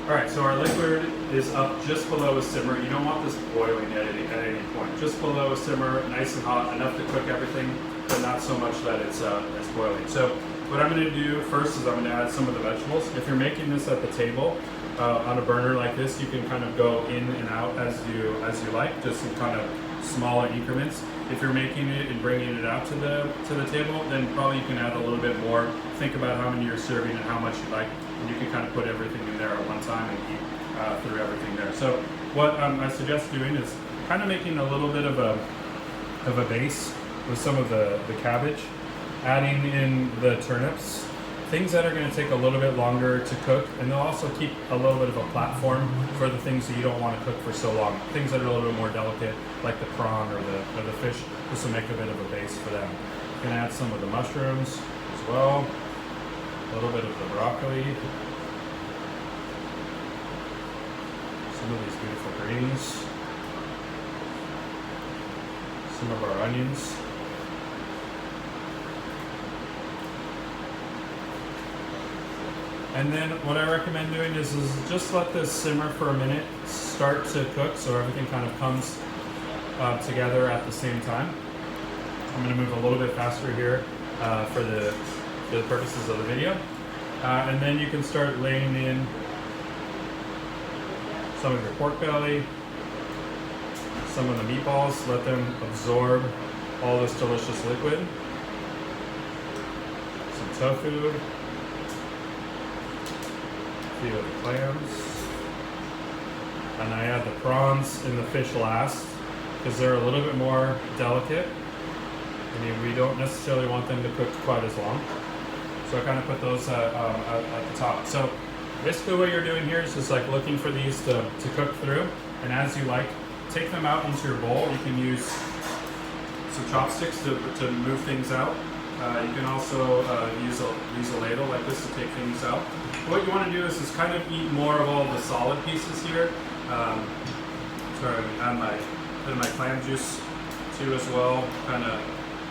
Alright, so our liquid is up just below a simmer. You don't want this boiling at any point. Just below a simmer, nice and hot, enough to cook everything, but not so much that it's boiling. So what I'm going to do first is I'm going to add some of the vegetables. If you're making this at the table on a burner like this, you can kind of go in and out as you like, just in kind of smaller increments. If you're making it and bringing it out to the table, then probably you can add a little bit more. Think about how many you're serving and how much you like, and you can kind of put everything in there at one time and eat through everything there. So what I suggest doing is kind of making a little bit of a base with some of the cabbage, adding in the turnips, things that are going to take a little bit longer to cook, and they'll also keep a little bit of a platform for the things that you don't want to cook for so long. Things that are a little bit more delicate, like the prawn or the fish, this will make a bit of a base for them. You can add some of the mushrooms as well, a little bit of the broccoli, some of these beautiful greens, some of our onions. And then what I recommend doing is just let this simmer for a minute, start to cook so everything kind of comes together at the same time. I'm going to move a little bit faster here for the purposes of the video. And then you can start laying in some of your pork belly, some of the meatballs, let them absorb all this delicious liquid. Some tofu. Few of the clams, and I add the prawns and the fish last because they're a little bit more delicate. I mean, we don't necessarily want them to cook quite as long, so I kind of put those at the top. So basically what you're doing here is just like looking for these to cook through, and as you like, take them out into your bowl. You can use some chopsticks to move things out. You can also use a ladle like this to take things out. What you want to do is just kind of eat more of all the solid pieces here. Sorry, I'm going to add my clam juice too as well. Kind of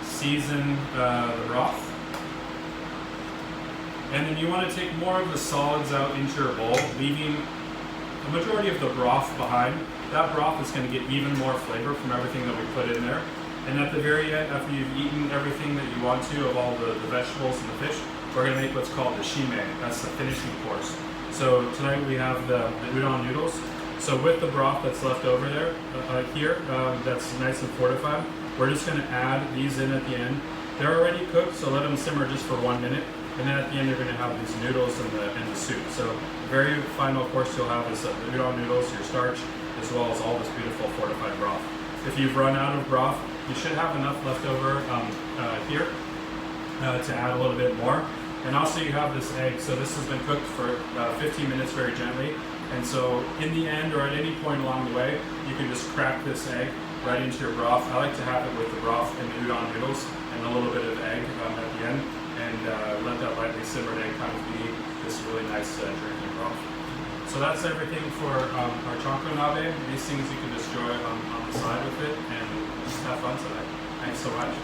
season the broth. And then you want to take more of the solids out into your bowl, leaving the majority of the broth behind. That broth is going to get even more flavor from everything that we put in there. And at the very end, after you've eaten everything that you want to of all the vegetables and the fish, we're going to make what's called the shime. That's the finishing course. So tonight we have the udon noodles. So with the broth that's left over there, that's nice and fortified, we're just going to add these in at the end. They're already cooked, so let them simmer just for 1 minute. And then at the end, you're going to have these noodles and the soup. So the very final course you'll have is the udon noodles, your starch, as well as all this beautiful fortified broth. If you've run out of broth, you should have enough left over here to add a little bit more. And also you have this egg. So this has been cooked for 15 minutes very gently. And so in the end or at any point along the way, you can just crack this egg right into your broth. I like to have it with the broth and the udon noodles and a little bit of egg at the end. And let that lightly simmered egg kind of be this really nice drinking broth. So that's everything for our Chanko Nabe. These things you can just enjoy on the side with it and just have fun tonight. Thanks so much.